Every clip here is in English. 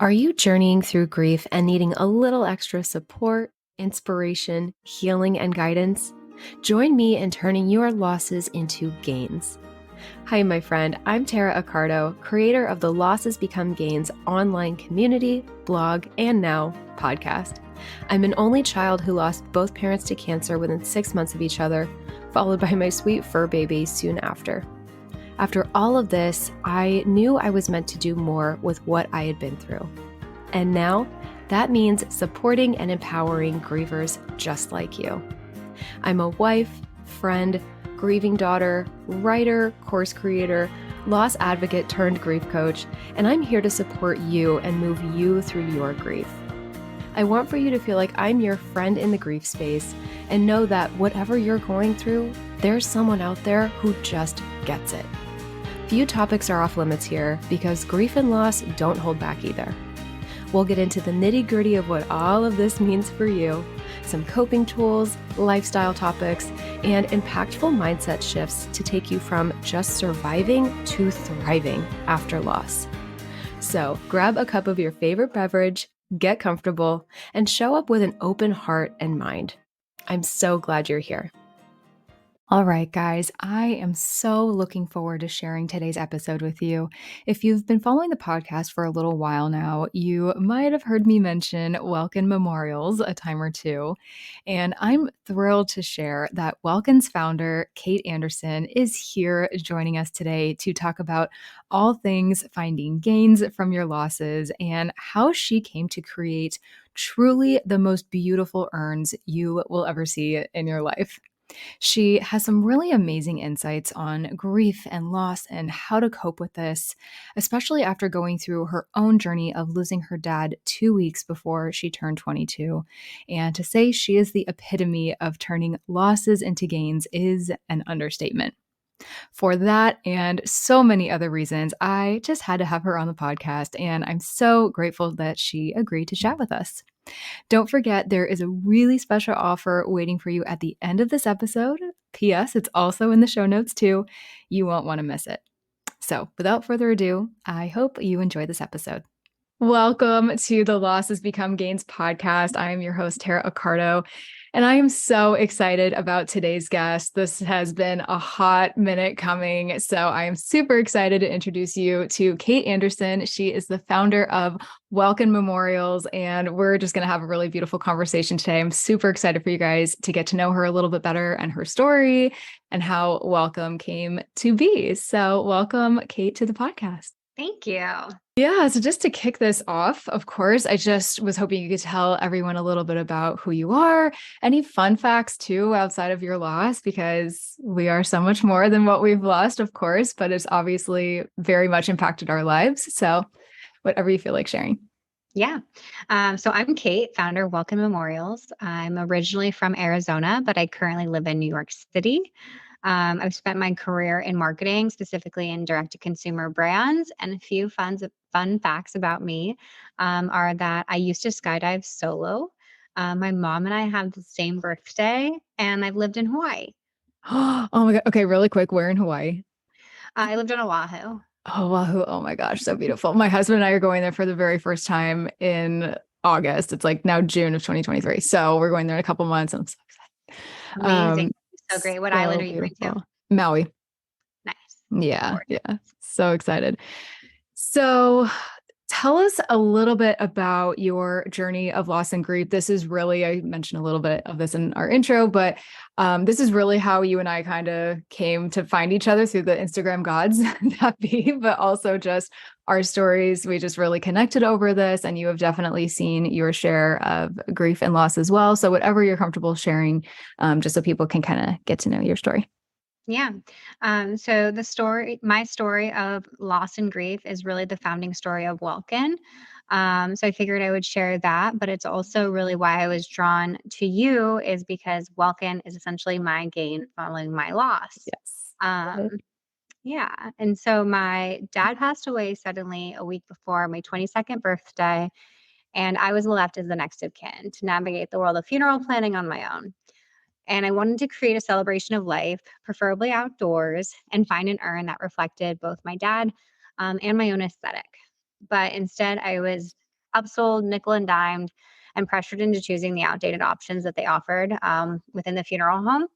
Are you journeying through grief and needing a little extra support, inspiration, healing, and guidance? Join me in turning your losses into gains. Hi, my friend. I'm Tara Accardo, creator of the Losses Become Gains online community, blog, and now podcast. I'm an only child who lost both parents to cancer within 6 months of each other, followed by my sweet fur baby soon after. After all of this, I knew I was meant to do more with what I had been through. And now, that means supporting and empowering grievers just like you. I'm a wife, friend, grieving daughter, writer, course creator, loss advocate turned grief coach, and I'm here to support you and move you through your grief. I want for you to feel like I'm your friend in the grief space and know that whatever you're going through, there's someone out there who just gets it. Few topics are off limits here because grief and loss don't hold back either. We'll get into the nitty-gritty of what all of this means for you, some coping tools, lifestyle topics, and impactful mindset shifts to take you from just surviving to thriving after loss. So grab a cup of your favorite beverage, get comfortable, and show up with an open heart and mind. I'm so glad you're here. All right, guys, I am so looking forward to sharing today's episode with you. If you've been following the podcast for a little while now, you might have heard me mention Welkin Memorials a time or two. And I'm thrilled to share that Welkin's founder, Kate Anderson, is here joining us today to talk about all things finding gains from your losses and how she came to create truly the most beautiful urns you will ever see in your life. She has some really amazing insights on grief and loss and how to cope with this, especially after going through her own journey of losing her dad 2 weeks before she turned 22. And to say she is the epitome of turning losses into gains is an understatement. For that and so many other reasons, I just had to have her on the podcast, and I'm so grateful that she agreed to chat with us. Don't forget, there is a really special offer waiting for you at the end of this episode. P.S. It's also in the show notes too. You won't want to miss it. So, without further ado, I hope you enjoy this episode. Welcome to the Losses Become Gains podcast. I am your host, Tara Accardo, and I am so excited about today's guest. This has been a hot minute coming, so I am super excited to introduce you to Kate Anderson. She is the founder of Welkin Memorials, and we're just going to have a really beautiful conversation today. I'm super excited for you guys to get to know her a little bit better and her story and how Welcome came to be. So welcome, Kate, to the podcast. Thank you. Yeah, so just to kick this off, of course, I just was hoping you could tell everyone a little bit about who you are, any fun facts too outside of your loss, because we are so much more than what we've lost, of course, but it's obviously very much impacted our lives. So whatever you feel like sharing. Yeah. So I'm Kate, founder of Welkin Memorials. I'm originally from Arizona, but I currently live in New York City. I've spent my career in marketing, specifically in direct-to-consumer brands. And a few fun facts about me are that I used to skydive solo. My mom and I have the same birthday, and I've lived in Hawaii. Oh my God. Okay, really quick. Where in Hawaii? I lived on Oahu. Oh, Wahoo. Oh my gosh, so beautiful. My husband and I are going there for the very first time in August. It's like now June of 2023. So we're going there in a couple months. I'm so excited. Amazing. So great. What island are you going to? Beautiful. Maui. Nice. Yeah. Yeah. So excited. So tell us a little bit about your journey of loss and grief. This is really, I mentioned a little bit of this in our intro, but this is really how you and I kind of came to find each other through the Instagram gods, that be, but also just our stories. We just really connected over this, and you have definitely seen your share of grief and loss as well. So whatever you're comfortable sharing, just so people can kind of get to know your story. Yeah. So my story of loss and grief is really the founding story of Welkin. So I figured I would share that, but it's also really why I was drawn to you is because Welkin is essentially my gain following my loss. Yes. Um, yeah. And so my dad passed away suddenly a week before my 22nd birthday, and I was left as the next of kin to navigate the world of funeral planning on my own. And I wanted to create a celebration of life, preferably outdoors, and find an urn that reflected both my dad and my own aesthetic. But instead, I was upsold, nickel and dimed, and pressured into choosing the outdated options that they offered within the funeral home.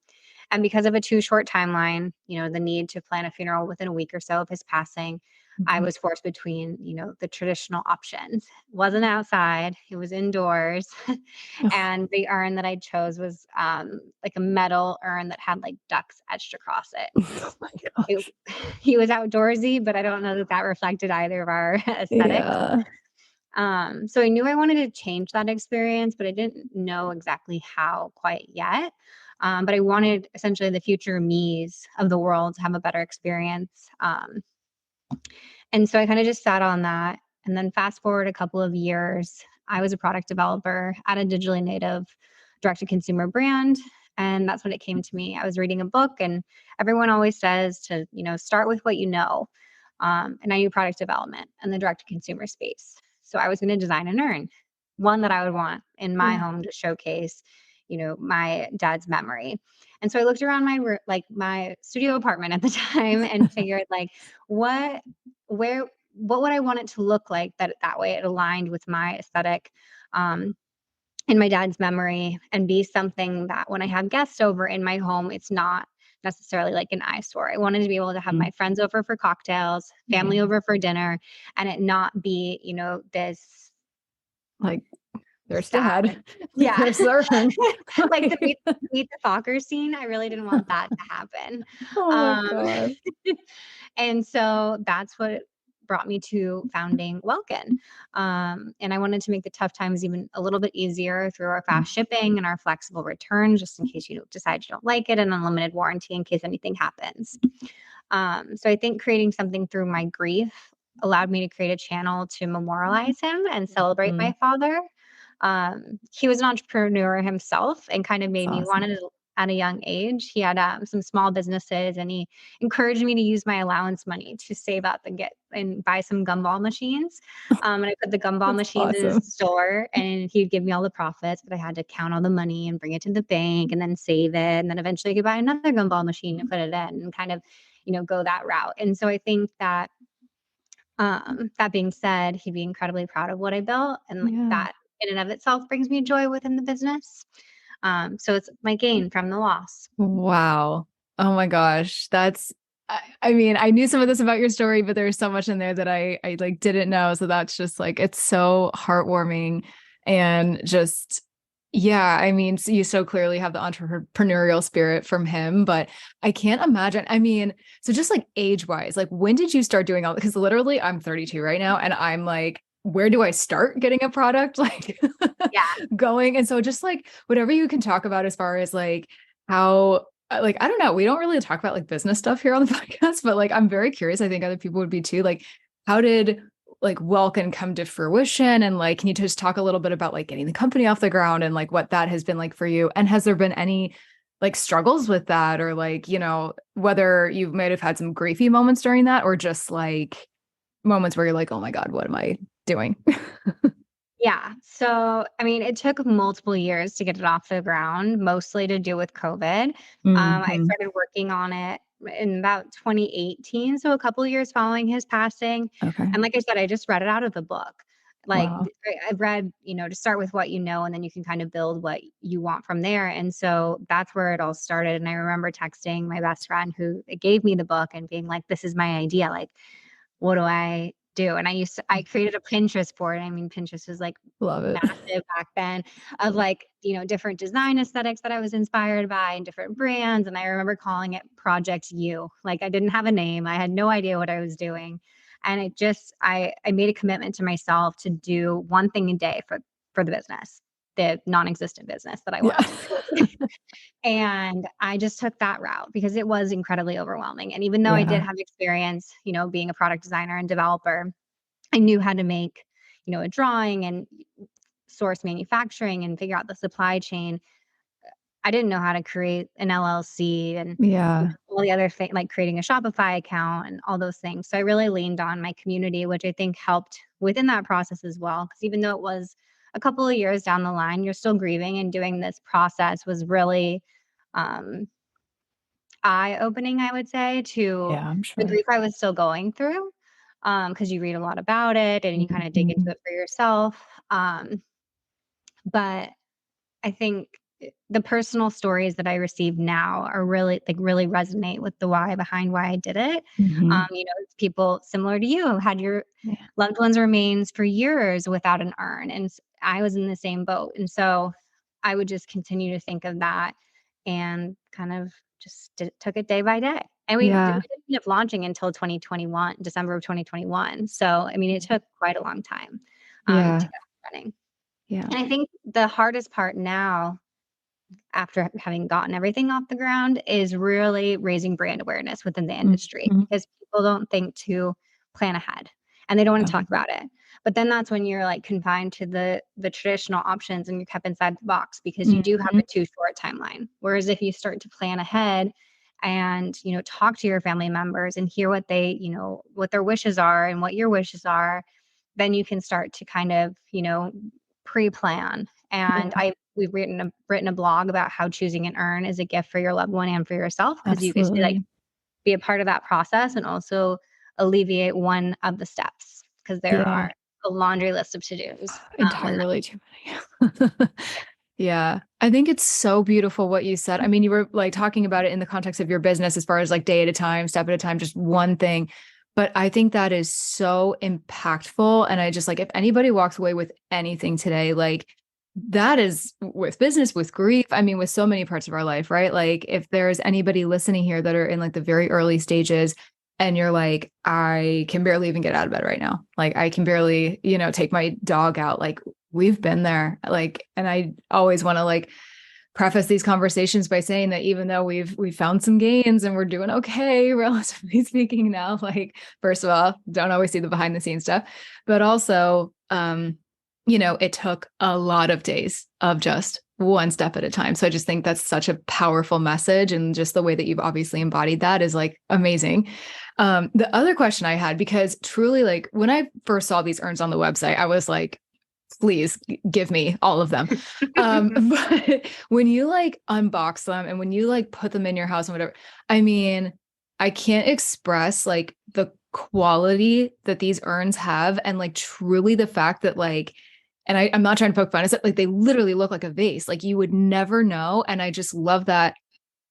And because of a too short timeline, the need to plan a funeral within a week or so of his passing, I Mhm. was forced between, the traditional options. It wasn't outside, it was indoors. Oh, And the urn that I chose was like a metal urn that had like ducks etched across it. oh my It gosh. he was outdoorsy, but I don't know that that reflected either of our aesthetics. Yeah. So I knew I wanted to change that experience, but I didn't know exactly how quite yet. But I wanted essentially the future me's of the world to have a better experience. And so I kind of just sat on that. And then fast forward a couple of years, I was a product developer at a digitally native direct to consumer brand. And that's when it came to me. I was reading a book, and everyone always says to, start with what you know. And I knew product development and the direct to consumer space. So I was going to design an urn, one that I would want in my Yeah. home to showcase, my dad's memory. And so I looked around my studio apartment at the time and figured like, what where what would I want it to look like that way it aligned with my aesthetic, um, and my dad's memory, and be something that when I have guests over in my home, it's not necessarily like an eyesore. I wanted to be able to have Mm. my friends over for cocktails, family Yeah. over for dinner, and it not be, this Like, there's the sad. head. Like, Yeah. there's the urn. Like the Like, meet the Fokker scene, I really didn't want that to happen. oh my Um God. And so that's what brought me to founding Welkin. And I wanted to make the tough times even a little bit easier through our Mm. fast shipping and our flexible returns, just in case you decide you don't like it, and unlimited warranty in case anything happens. So I think creating something through my grief allowed me to create a channel to memorialize him and celebrate Mhm. my father. He was an entrepreneur himself and kind of That's made me want awesome. it at a young age. He had some small businesses, and he encouraged me to use my allowance money to save up and get and buy some gumball machines. And I put the gumball That's machines in his awesome. store, and he'd give me all the profits, but I had to count all the money and bring it to the bank and then save it. And then eventually I could buy another gumball machine and put it in and kind of, go that route. And so I think that that being said, he'd be incredibly proud of what I built, and like Yeah. that in and of itself brings me joy within the business. So it's my gain from the loss. Wow. Oh my gosh. I mean, I knew some of this about your story, but there's so much in there that I like didn't know. So that's just like, it's so heartwarming and just, yeah, I mean, so you so clearly have the entrepreneurial spirit from him, but I can't imagine. I mean, so just like age wise, like when did you start doing all, because literally I'm 32 right now and I'm like, where do I start getting a product like Yeah. going? And so just like whatever you can talk about as far as like how like I don't know, we don't really talk about like business stuff here on the podcast, but like I'm very curious. I think other people would be too. Like, how did like Welkin come to fruition? And like, can you just talk a little bit about like getting the company off the ground and like what that has been like for you? And has there been any like struggles with that, or like, whether you might have had some griefy moments during that, or just like moments where you're like, oh my God, what am I doing? Yeah. So, I mean, it took multiple years to get it off the ground, mostly to do with COVID. I Hmm. started working on it in about 2018, so a couple of years following his passing. Okay. And like I said, I just read it out of the book. Like Wow. I've read, to start with what you know, and then you can kind of build what you want from there. And so that's where it all started. And I remember texting my best friend who gave me the book and being like, "This is my idea. Like, what do I do?" And I created a Pinterest board. I mean, Pinterest was like Love it. massive back then, of like, different design aesthetics that I was inspired by and different brands. And I remember calling it Project You. Like I didn't have a name. I had no idea what I was doing. And I made a commitment to myself to do one thing a day for the business, the non-existent business that I Yeah. wanted to create. And I just took that route because it was incredibly overwhelming. And even though I did Yeah. have experience, being a product designer and developer, I knew how to make, a drawing and source manufacturing and figure out the supply chain. I didn't know how to create an LLC and Yeah. all the other things like creating a Shopify account and all those things. So I really leaned on my community, which I think helped within that process as well. Because even though it was a couple of years down the line, you're still grieving, and doing this process was really um, eye-opening, I would say, to Yeah, I'm the sure. grief I was still going through, because you read a lot about it and you kinda dig into Mhm. it for yourself. Um, but I think the personal stories that I receive now are really resonate with the why behind why I did it. Mhm. It's people similar to you who had your Yeah. loved ones' remains for years without an urn, and I was in the same boat, and so I would just continue to think of that and kind of just took it day by day. And we didn't Yeah. end up launching until 2021, December of 2021. So I mean, it took quite a long time to Yeah. get running. Yeah. And I think the hardest part now, after having gotten everything off the ground, is really raising brand awareness within the industry Mhm. because people don't think to plan ahead and they don't want Yeah. to talk about it. But then that's when you're like confined to the traditional options and you're kept inside the box because you do have Mhm. a too short timeline. Whereas if you start to plan ahead and, talk to your family members and hear what what their wishes are and what your wishes are, then you can start to kind of, pre-plan. And Yeah. we've written a blog about how choosing an urn is a gift for your loved one and for yourself because you get to like Absolutely. be a part of that process and also alleviate one of the steps because there Yeah. are a laundry list of to-dos. Entirely too many. Yeah. I think it's so beautiful what you said. I mean, you were like talking about it in the context of your business as far as like day at a time, step at a time, just one thing. But I think that is so impactful. And I just like, if anybody walks away with anything today, like that is with business, with grief, I mean, with so many parts of our life, right? Like if there's anybody listening here that are in like the very early stages, and you're like, I can barely even get out of bed right now. Like I can barely, take my dog out. Like we've been there. Like, and I always want to like preface these conversations by saying that even though we've found some gains and we're doing okay, relatively speaking now, like first of all, don't always see the behind the scenes stuff, but also, it took a lot of days of just one step at a time. So I just think that's such a powerful message. And just the way that you've obviously embodied that is like amazing. The other question I had, because truly, like when I first saw these urns on the website, I was like, please give me all of them. But when you like unbox them and when you like put them in your house and whatever, I mean, I can't express like the quality that these urns have and like truly the fact that like, and I'm not trying to poke fun. It's like they literally look like a vase. Like you would never know. And I just love that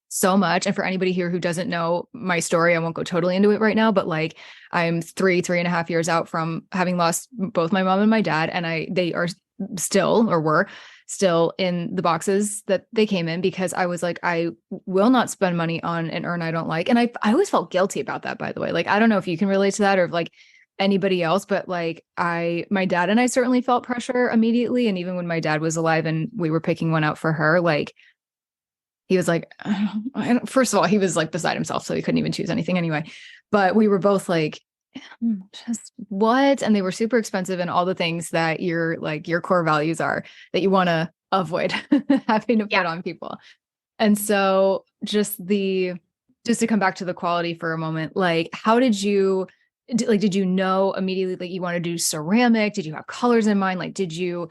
so much. And for anybody here who doesn't know my story, I won't go totally into it right now, but like I'm 3.5 years out from having lost both my mom and my dad. And they are still, or were still in the boxes that they came in because I was like, I will not spend money on an urn I don't like. And I always felt guilty about that, by the way. Like, I don't know if you can relate to that or if like anybody else, but like my dad and I certainly felt pressure immediately. And even when my dad was alive and we were picking one out for her, like, he was like, first of all, he was like beside himself. So he couldn't even choose anything anyway. But we were both like, just what? And they were super expensive and all the things that your core values are that you want to avoid having to Yeah. put on people. And so just to come back to the quality for a moment, like, how did you know immediately that you want to do ceramic? Did you have colors in mind? Like, did you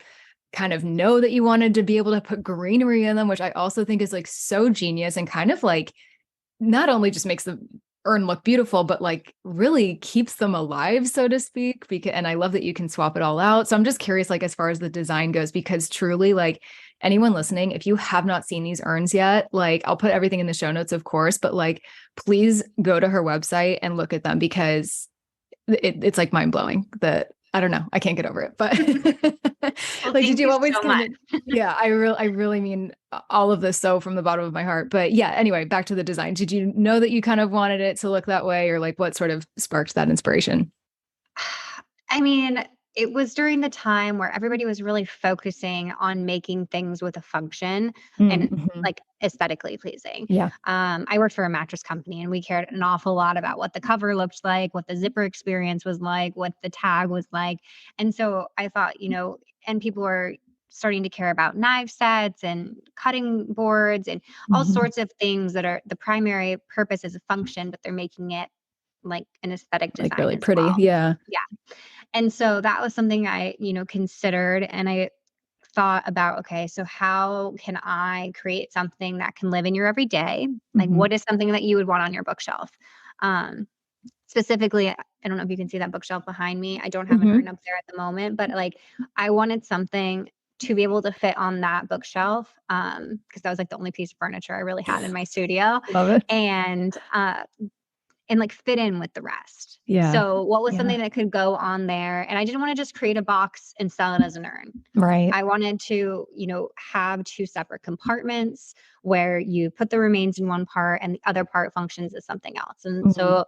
kind of know that you wanted to be able to put greenery in them, which I also think is like so genius and kind of like not only just makes the urn look beautiful, but like really keeps them alive, so to speak. And I love that you can swap it all out. So I'm just curious, like, as far as the design goes, because truly, like, anyone listening, if you have not seen these urns yet, like, I'll put everything in the show notes, of course, but like, please go to her website and look at them because it's like mind blowing that I don't know. I can't get over it, but Well, like, did thank you you always so kind much. of, yeah, I really mean all of this so from the bottom of my heart, but yeah, anyway, back to the design. Did you know that you kind of wanted it to look that way or like what sort of sparked that inspiration? I mean, it was during the time where everybody was really focusing on making things with a function and Mm-hmm. like aesthetically pleasing. Yeah. I worked for a mattress company and we cared an awful lot about what the cover looked like, what the zipper experience was like, what the tag was like. And so I thought, and people were starting to care about knife sets and cutting boards and all Mm-hmm. sorts of things that are the primary purpose is a function, but they're making it like an aesthetic Like design really as pretty. well. Yeah. Yeah. And so that was something I, considered and I thought about, okay, so how can I create something that can live in your everyday? Like Mm-hmm. what is something that you would want on your bookshelf? Um, Specifically, I don't know if you can see that bookshelf behind me. I don't have an Hmm. urn up there at the moment, but like I wanted something to be able to fit on that bookshelf, because that was like the only piece of furniture I really had in my studio, Love it. and like fit in with the rest. Yeah. So what was Yeah. something that could go on there? And I didn't want to just create a box and sell it as an urn. Right. I wanted to, have two separate compartments where you put the remains in one part and the other part functions as something else. And Mhm. so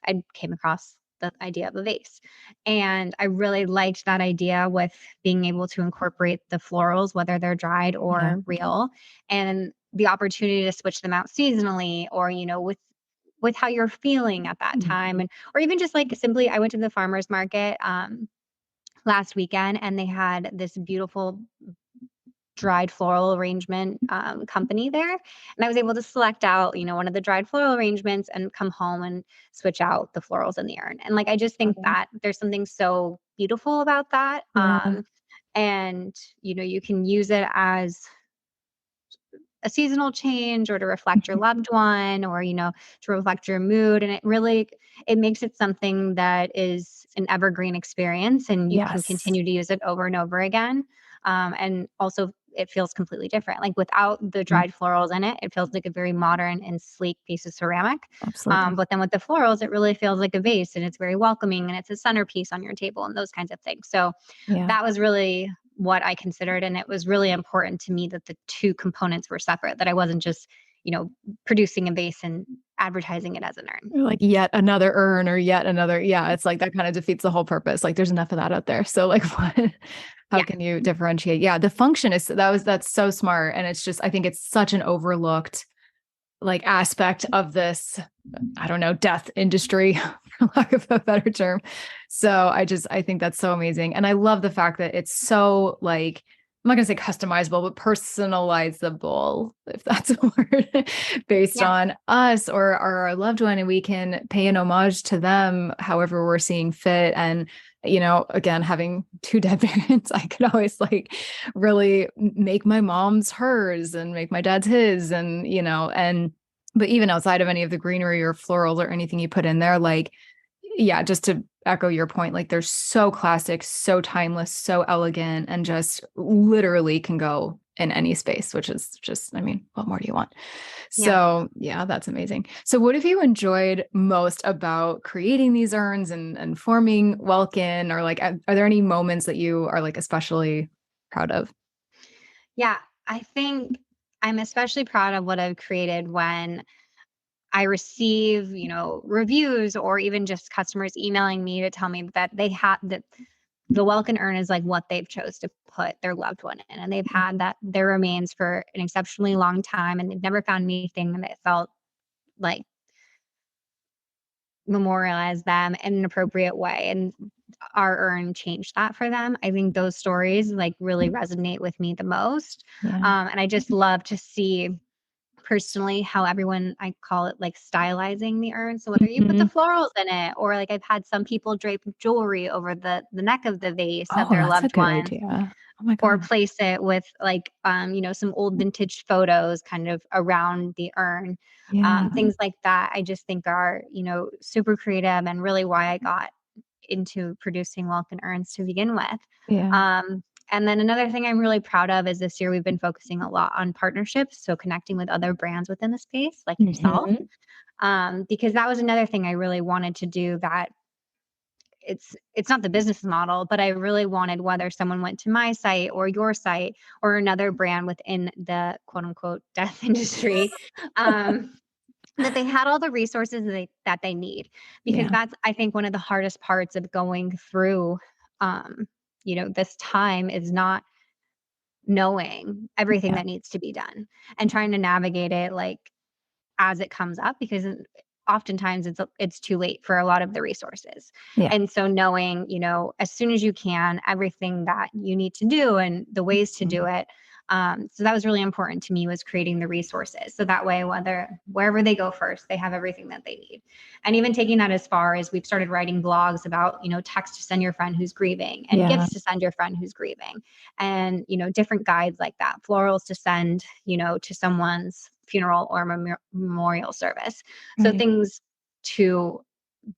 I came across the idea of a vase. And I really liked that idea with being able to incorporate the florals, whether they're dried Yeah. or real, and the opportunity to switch them out seasonally or, with how you're feeling at that time. Mhm. And or even just like simply I went to the farmers market last weekend and they had this beautiful dried floral arrangement company there. And I was able to select out, one of the dried floral arrangements and come home and switch out the florals in the urn. And like, I just think Okay. that there's something so beautiful about that. Yeah. And, you can use it as a seasonal change or to reflect your Mhm. loved one or, to reflect your mood. And it makes it something that is an evergreen experience and you can Yes. continue to use it over and over again. And also it feels completely different. Like without the Mhm. dried florals in it, it feels like a very modern and sleek piece of ceramic. Absolutely. But then with the florals, it really feels like a vase and it's very welcoming and it's a centerpiece on your table and those kinds of things. So Yeah. that was really what I considered. And it was really important to me that the two components were separate, that I wasn't just, producing a vase and advertising it as an urn. Or like yet another urn or yet another. Yeah. It's like that kind of defeats the whole purpose. Like there's enough of that out there. So like what, how Yeah. can you differentiate? Yeah. The function that's so smart. And it's just, I think it's such an overlooked like aspect of this, I don't know, death industry, for lack of a better term. So I think that's so amazing. And I love the fact that it's so like, I'm not going to say customizable, but personalizable, if that's a word, based Yeah. on us or our loved one. And we can pay an homage to them however we're seeing fit. And, again, having two dead parents, I could always like really make my mom's hers and make my dad's his. But even outside of any of the greenery or florals or anything you put in there, like, yeah, just to echo your point, like they're so classic, so timeless, so elegant, and just literally can go in any space, which is just, I mean, what more do you want? Yeah. So yeah, that's amazing. So what have you enjoyed most about creating these urns and forming Welkin, or like, are there any moments that you are like especially proud of? Yeah. I think I'm especially proud of what I've created when I receive, reviews or even just customers emailing me to tell me that they have that the Welkin urn is like what they've chose to put their loved one in. And they've had that their remains for an exceptionally long time and they've never found anything that felt like memorialize them in an appropriate way. And our urn changed that for them. I think those stories like really resonate with me the most. Yeah. And I just love to see personally how everyone I call it like stylizing the urn. So whether you put the Mhm. florals in it or like I've had some people drape jewelry over the neck of the vase of Oh, their that's a loved good one idea. Oh my or God. place it with like some old vintage photos kind of around the urn. Yeah. Things like that I just think are, super creative and really why I got into producing Welkin urns to begin with. Yeah. Um, and then another thing I'm really proud of is this year we've been focusing a lot on partnerships, so connecting with other brands within the space like yourself, Mhm. because that was another thing I really wanted to do. That it's not the business model, but I really wanted whether someone went to my site or your site or another brand within the quote unquote death industry. Um, that they had all the resources that they need, because Yeah. that's, I think, one of the hardest parts of going through, um, this time is not knowing everything Yeah. that needs to be done and trying to navigate it like as it comes up, because oftentimes it's too late for a lot of the resources. Yeah. And so knowing, as soon as you can, everything that you need to do and the ways to do Mhm. it. So that was really important to me, was creating the resources. So that way, wherever they go first, they have everything that they need. And even taking that as far as we've started writing blogs about, text to send your friend who's grieving and Yeah. gifts to send your friend who's grieving and, different guides like that, florals to send, to someone's funeral or memorial service. So Right. things to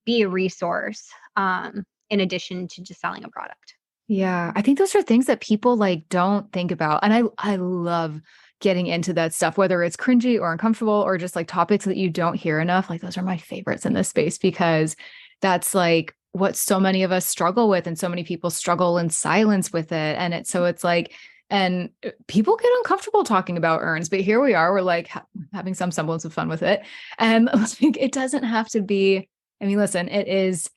be a resource, in addition to just selling a product. Yeah, I think those are things that people like don't think about. And I love getting into that stuff, whether it's cringy or uncomfortable or just like topics that you don't hear enough. Like those are my favorites in this space because that's like what so many of us struggle with and so many people struggle in silence with it. And it's like and people get uncomfortable talking about urns, but here we are, we're like having some semblance of fun with it. And like it doesn't have to be, I mean, listen, it is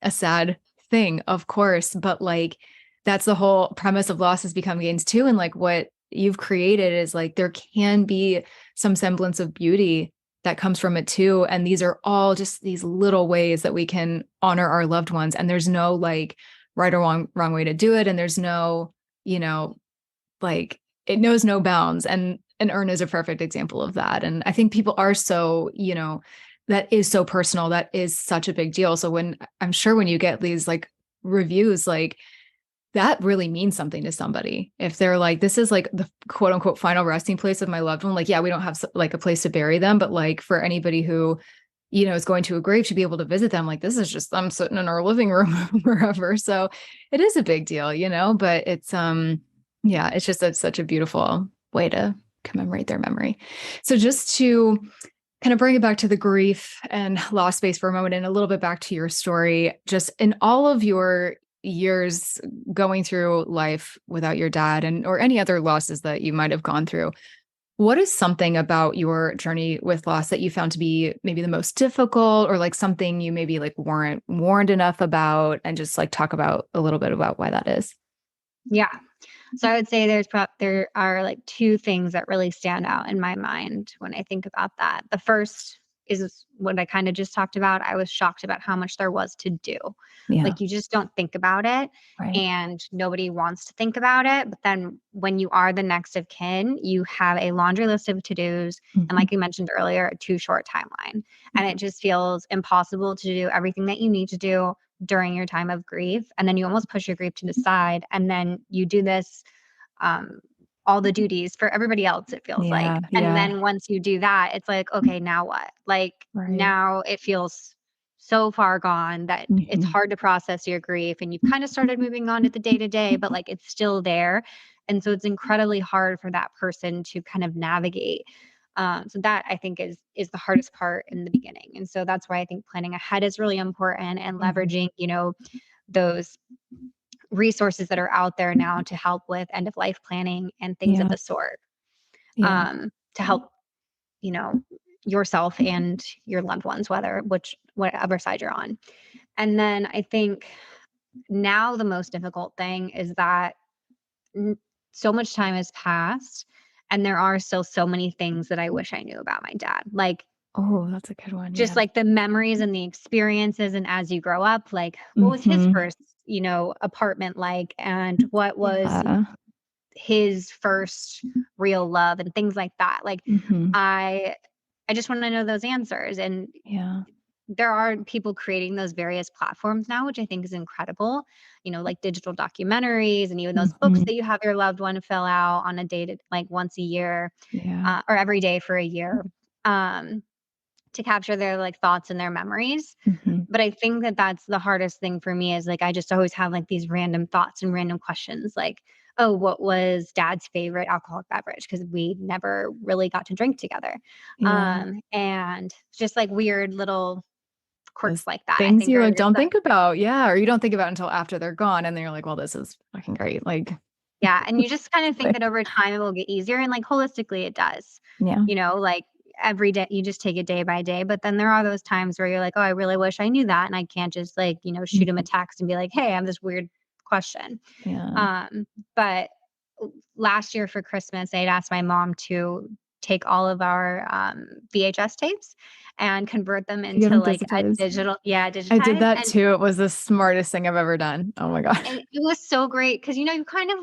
a sad thing, of course, but like that's the whole premise of losses become gains too. And like what you've created is like there can be some semblance of beauty that comes from it too. And these are all just these little ways that we can honor our loved ones. And there's no like right or wrong way to do it. And there's no, you know, like it knows no bounds. And an urn is a perfect example of that. And I think people are so, that is so personal. That is such a big deal. So when I'm sure when you get these like reviews, like that really means something to somebody. If they're like, this is like the quote unquote final resting place of my loved one, like, yeah, we don't have like a place to bury them, but like for anybody who, is going to a grave to be able to visit them, like this is just, I'm sitting in our living room wherever. So it is a big deal, but it's, yeah, it's just such a beautiful way to commemorate their memory. So just to kind of bring it back to the grief and loss space for a moment and a little bit back to your story, just in all of your years going through life without your dad and or any other losses that you might have gone through, what is something about your journey with loss that you found to be maybe the most difficult or like something you maybe like weren't warned enough about and just like talk about a little bit about why that is? Yeah. So I would say there are like two things that really stand out in my mind when I think about that. The first is what I kind of just talked about. I was shocked about how much there was to do. Yeah. Like you just don't think about it Right. and nobody wants to think about it. But then when you are the next of kin, you have a laundry list of to-dos. And Mhm. like you mentioned earlier, a too short timeline. And it just feels impossible to do everything that you need to do during your time of grief. And then you almost push your grief to the side. And then you do this, um, all the duties for everybody else, it feels like. Yeah. And Yeah. then once you do that, it's like, okay, now what? Like Right. now it feels so far gone that it's Mhm. hard to process your grief. And you've kind of started moving on to the day to day, but like it's still there. And so it's incredibly hard for that person to kind of navigate. So that I think is the hardest part in the beginning. And so that's why I think planning ahead is really important and Mhm. leveraging, those resources that are out there now to help with end of life planning and things of Yeah. the sort, Yeah. to help, you know, yourself and your loved ones, whatever side you're on. And then I think now the most difficult thing is that n- so much time has passed and there are still so many things that I wish I knew about my dad. Like Oh, that's a good one. just Yeah. like the memories and the experiences and as you grow up, like what was his Mhm. first, apartment like and what was Yeah. his first real love and things like that. Like Mhm. I I just want to know those answers. And Yeah. there are people creating those various platforms now, which I think is incredible. Like digital documentaries and even those books Mhm. that you have your loved one fill out on a dated like once a year, Yeah. or every day for a year, um, to capture their like thoughts and their memories. Mhm. But I think that that's the hardest thing for me is like I just always have like these random thoughts and random questions like, "Oh, what was dad's favorite alcoholic beverage?" Because we never really got to drink together. Yeah. And just like weird little quirks Those like that, I things think you are like just don't think about. Yeah. Or you don't think about until after they're gone. And then you're like, well, this is fucking great. Like, yeah, and you just kind of think like, that over time it will get easier and like holistically it does. yeah. Like every day you just take it day by day, but then there are those times where you're like, "Oh, I really wish I knew that." And I can't just like, shoot him a Mhm. text and be like, "Hey, I have this weird question." Yeah. But last year for Christmas, I'd asked my mom to take all of our VHS tapes and convert them To get into them like a digitized. I did digitize. that too. It was the smartest thing I've ever done. Oh my God. And it was so great because, you kind of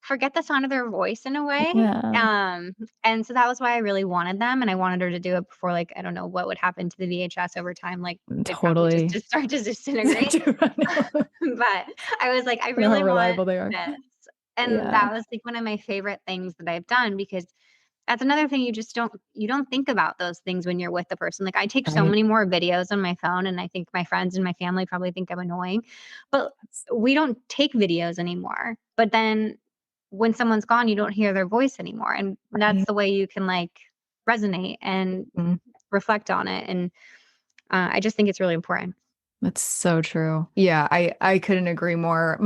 forget the sound of their voice in a way. Yeah. And so that was why I really wanted them. And I wanted her to do it before, like, I don't know what would happen to the VHS over time. Like, they'd probably just, Totally. just start to I disintegrate. know. But I was like, I How really want reliable they are. this. And Yeah. that was like one of my favorite things that I've done because That's another thing you don't think about those things when you're with the person. Like I take so Right. many more videos on my phone, and I think my friends and my family probably think I'm annoying, but we don't take videos anymore. But then when someone's gone, you don't hear their voice anymore. And that's Right. the way you can like resonate and Mhm. reflect on it. And I just think it's really important. That's so true. Yeah, I couldn't agree more.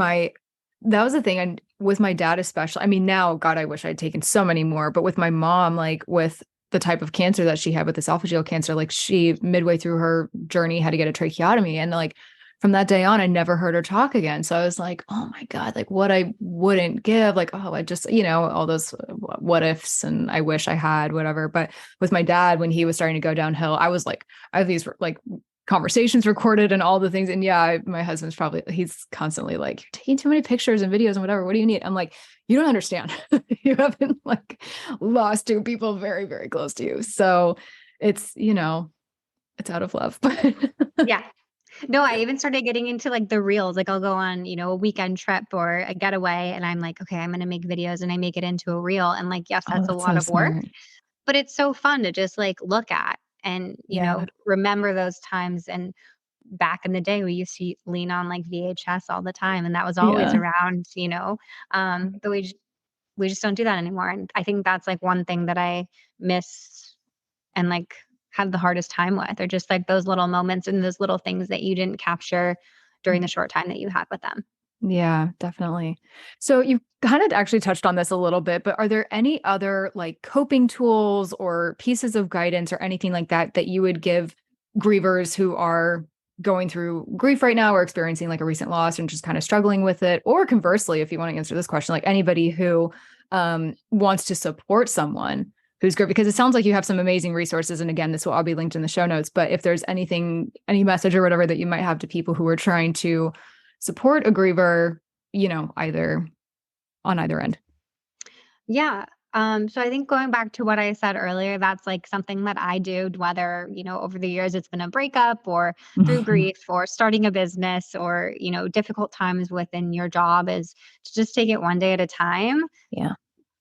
That was the thing, and with my dad especially. I mean, now, God, I wish I'd taken so many more, but with my mom, like with the type of cancer that she had with esophageal cancer, like she midway through her journey had to get a tracheotomy, and like from that day on, I never heard her talk again. So I was like, oh my God, like what I wouldn't give, like, oh, I just, all those what ifs and I wish I had, whatever. But with my dad, when he was starting to go downhill, I was like, I have these like conversations recorded and all the things. And yeah, my husband's he's constantly like, you're taking too many pictures and videos and whatever. What do you need? I'm like, you don't understand. You haven't like lost two people very, very close to you. So it's, it's out of love. Yeah. No, I even started getting into like the reels. Like I'll go on, a weekend trip or a getaway and I'm like, okay, I'm going to make videos and I make it into a reel. And like, yes, Oh, that's a that's lot so of work, smart. but it's so fun to just like look at and, Yeah. remember those times. And back in the day, we used to lean on like VHS all the time. And that was always Yeah. around, but we just don't do that anymore. And I think that's like one thing that I miss and like have the hardest time with, or just like those little moments and those little things that you didn't capture during the short time that you had with them. Yeah, definitely. So you kind of actually touched on this a little bit, but are there any other like coping tools or pieces of guidance or anything like that that you would give grievers who are going through grief right now or experiencing like a recent loss and just kind of struggling with it? Or conversely, if you want to answer this question, like anybody who wants to support someone who's grieving, because it sounds like you have some amazing resources. And again, this will all be linked in the show notes. But if there's anything, any message or whatever that you might have to people who are trying to support a griever, either on either end. Yeah. So I think going back to what I said earlier, that's like something that I do, whether, over the years it's been a breakup or through grief or starting a business or, difficult times within your job, is to just take it one day at a time. Yeah.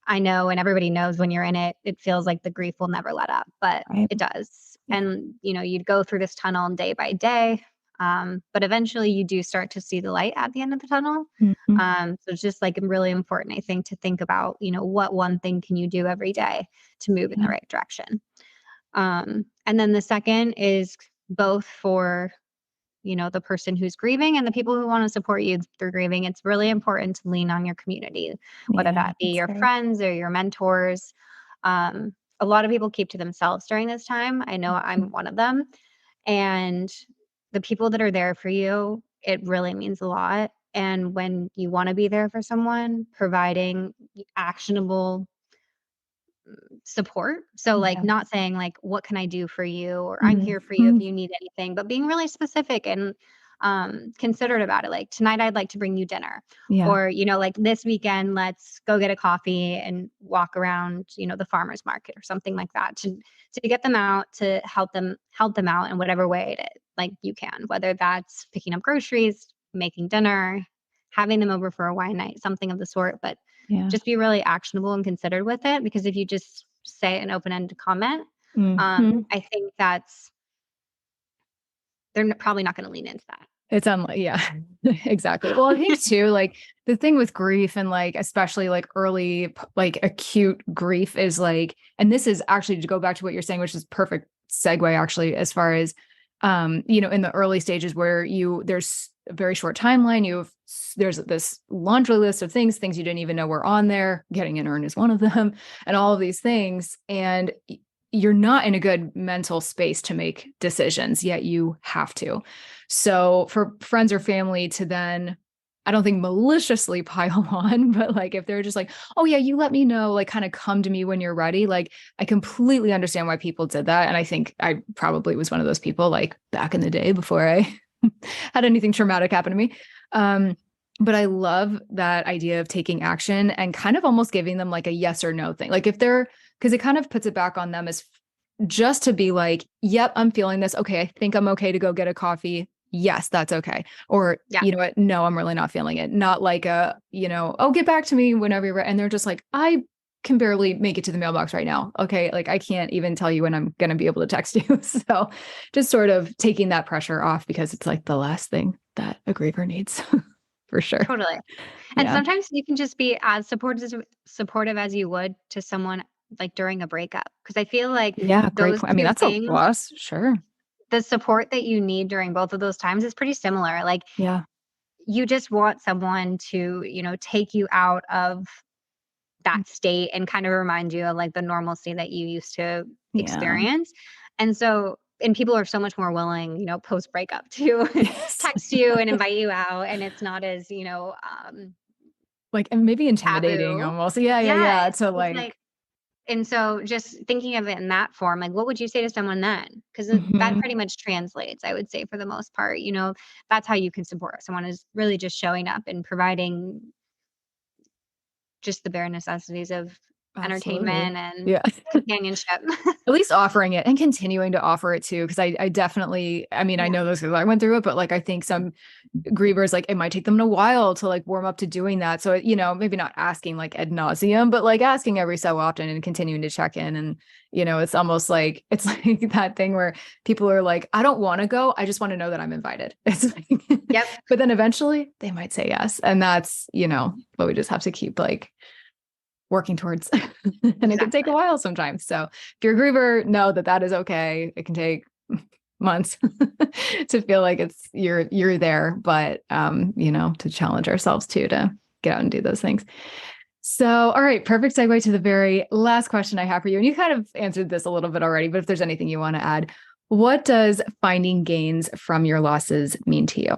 I know, and everybody knows when you're in it, it feels like the grief will never let up, but Right. it does. Yeah. And, you'd go through this tunnel day by day. But eventually you do start to see the light at the end of the tunnel. Mhm. So it's just like really important, I think, to think about, what one thing can you do every day to move in the Yeah. right direction. And then the second is both for the person who's grieving and the people who want to support you through grieving. It's really important to lean on your community, whether Yeah, that be that's your great. friends or your mentors. A lot of people keep to themselves during this time. I know I'm one of them. And the people that are there for you, it really means a lot. And when you want to be there for someone, providing actionable support. So like Yeah. not saying like, what can I do for you? Or I'm here for you if Mhm. you need anything, but being really specific and considerate about it. Like tonight I'd like to bring you dinner. Yeah. Or, like this weekend, let's go get a coffee and walk around, the farmer's market or something like that to get them out, to help them out in whatever way like you can, whether that's picking up groceries, making dinner, having them over for a wine night, something of the sort. But Yeah. just be really actionable and considered with it, because if you just say an open-ended comment, Mhm. I think probably not going to lean into that. It's unlike, yeah, exactly. Well, I think too, like the thing with grief and like, especially like early, like acute grief is like, and this is actually to go back to what you're saying, which is perfect segue actually, as far as, in the early stages where there's a very short timeline, there's this laundry list of things you didn't even know were on there. Getting an urn is one of them, and all of these things. And you're not in a good mental space to make decisions, yet you have to. So for friends or family to then, I don't think maliciously pile on, but like if they're just like, oh yeah, you let me know, like kind of come to me when you're ready. Like I completely understand why people did that. And I think I probably was one of those people like back in the day before I had anything traumatic happen to me. But I love that idea of taking action and kind of almost giving them like a yes or no thing. Like because it kind of puts it back on them as just to be like, yep, I'm feeling this. Okay, I think I'm okay to go get a coffee. Yes, that's okay. Or, Yeah. you know what? No, I'm really not feeling it. Not like oh, get back to me whenever you're ready. And they're just like, I can barely make it to the mailbox right now. Okay. Like I can't even tell you when I'm going to be able to text you. So just sort of taking that pressure off because it's like the last thing that a griever needs for sure. Totally. And Yeah. sometimes you can just be as supportive as you would to someone like during a breakup. Because I feel like Yeah. Great those point. I mean, two that's a things, loss. Sure. the support that you need during both of those times is pretty similar. Like Yeah. you just want someone to, take you out of that state and kind of remind you of like the normalcy that you used to Yeah. experience. And so, and people are so much more willing, post breakup to Yes. text you and invite you out. And it's not as, Like, and maybe intimidating taboo. almost. Yeah. Yeah. Yeah. Yeah. To It's like, like, and so just thinking of it in that form, like, what would you say to someone then? Because that mhm. pretty much translates, I would say, for the most part. That's how you can support someone is really just showing up and providing just the bare necessities of Absolutely. entertainment and Yeah. companionship. At least offering it and continuing to offer it too. Cause I definitely, I mean, I Yeah. know this because I went through it, but like, I think some grievers, like it might take them a while to like warm up to doing that. So, maybe not asking like ad nauseum, but like asking every so often and continuing to check in. And, it's almost like, it's like that thing where people are like, I don't want to go. I just want to know that I'm invited. It's like, Yep. but then eventually they might say yes. And that's, what we just have to keep like working towards. And it can take a Exactly. while sometimes. So if you're a griever, know that that is okay. It can take months to feel like you're there, but to challenge ourselves too, to get out and do those things. So, all right, perfect segue to the very last question I have for you. And you kind of answered this a little bit already, but if there's anything you want to add, what does finding gains from your losses mean to you?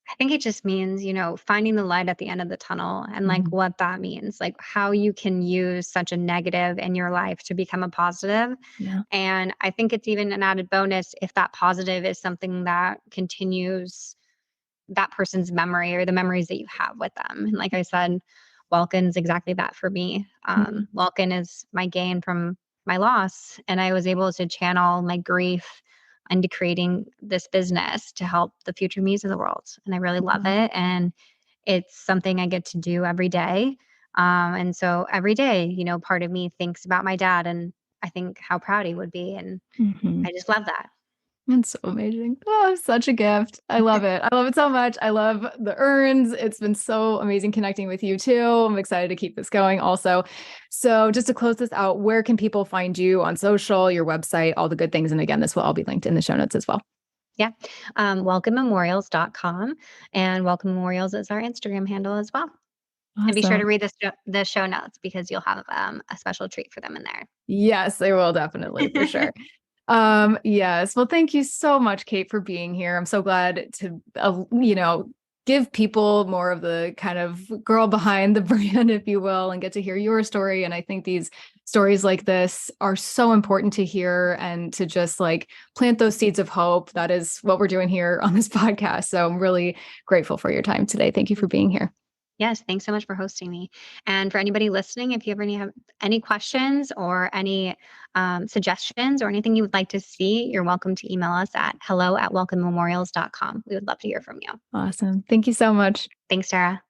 I think it just means, finding the light at the end of the tunnel and like Mhm. what that means, like how you can use such a negative in your life to become a positive. Yeah. And I think it's even an added bonus if that positive is something that continues that person's memory or the memories that you have with them. And like I said, Welkin's exactly that for me. Mhm. Welkin is my gain from my loss. And I was able to channel my grief into creating this business to help the future me's of the world. And I really love Mhm. it. And it's something I get to do every day. And so every day, part of me thinks about my dad and I think how proud he would be. And Mhm. I just love that. It's so amazing. Oh, such a gift. I love it. I love it so much. I love the urns. It's been so amazing connecting with you too. I'm excited to keep this going also. So just to close this out, where can people find you on social, your website, all the good things? And again, this will all be linked in the show notes as well. Yeah. WelkinMemorials.com and Welkin Memorials is our Instagram handle as well. And be sure to Awesome. read the show notes because you'll have a special treat for them in there. Yes, I will definitely for sure. Yes. Well, thank you so much, Kate, for being here. I'm so glad to, give people more of the kind of girl behind the brand, if you will, and get to hear your story. And I think these stories like this are so important to hear and to just like plant those seeds of hope. That is what we're doing here on this podcast. So I'm really grateful for your time today. Thank you for being here. Yes, thanks so much for hosting me. And for anybody listening, if you ever have any questions or any suggestions or anything you would like to see, you're welcome to email us at hello@welkinmemorials.com. We would love to hear from you. Awesome. Thank you so much. Thanks, Sarah.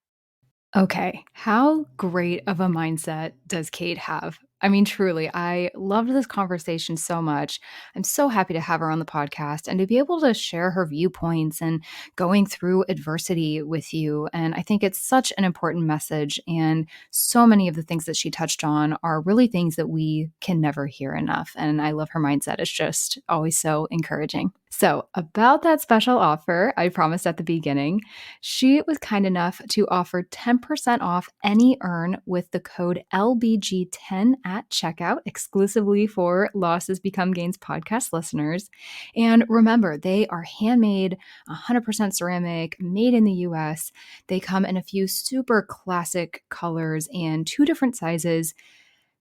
Okay, how great of a mindset does Kate have? I mean, truly, I loved this conversation so much. I'm so happy to have her on the podcast and to be able to share her viewpoints and going through adversity with you. And I think it's such an important message. And so many of the things that she touched on are really things that we can never hear enough. And I love her mindset. It's just always so encouraging. So, about that special offer I promised at the beginning, she was kind enough to offer 10% off any urn with the code LBG10 at checkout, exclusively for Losses Become Gains podcast listeners. And remember, they are handmade, 100% ceramic, made in the US. They come in a few super classic colors and 2 different sizes.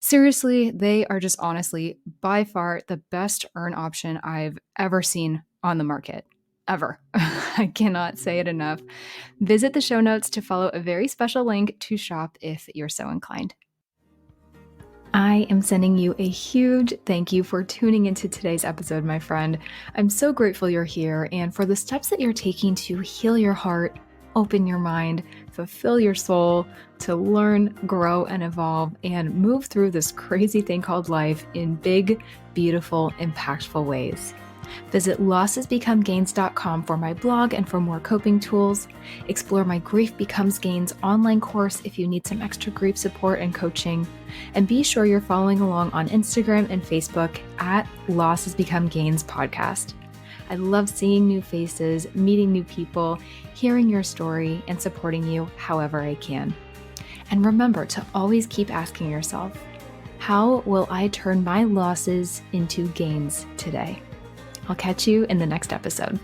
Seriously, they are just honestly by far the best urn option I've ever seen on the market. Ever. I cannot say it enough. Visit the show notes to follow a very special link to shop if you're so inclined. I am sending you a huge thank you for tuning into today's episode, my friend. I'm so grateful you're here and for the steps that you're taking to heal your heart, open your mind, fulfill your soul, to learn, grow, and evolve, and move through this crazy thing called life in big, beautiful, impactful ways. Visit lossesbecomegains.com for my blog and for more coping tools. Explore my Grief Becomes Gains online course if you need some extra grief support and coaching. And be sure you're following along on Instagram and Facebook at Losses Become Gains podcast. I love seeing new faces, meeting new people, hearing your story, and supporting you however I can. And remember to always keep asking yourself, how will I turn my losses into gains today? I'll catch you in the next episode.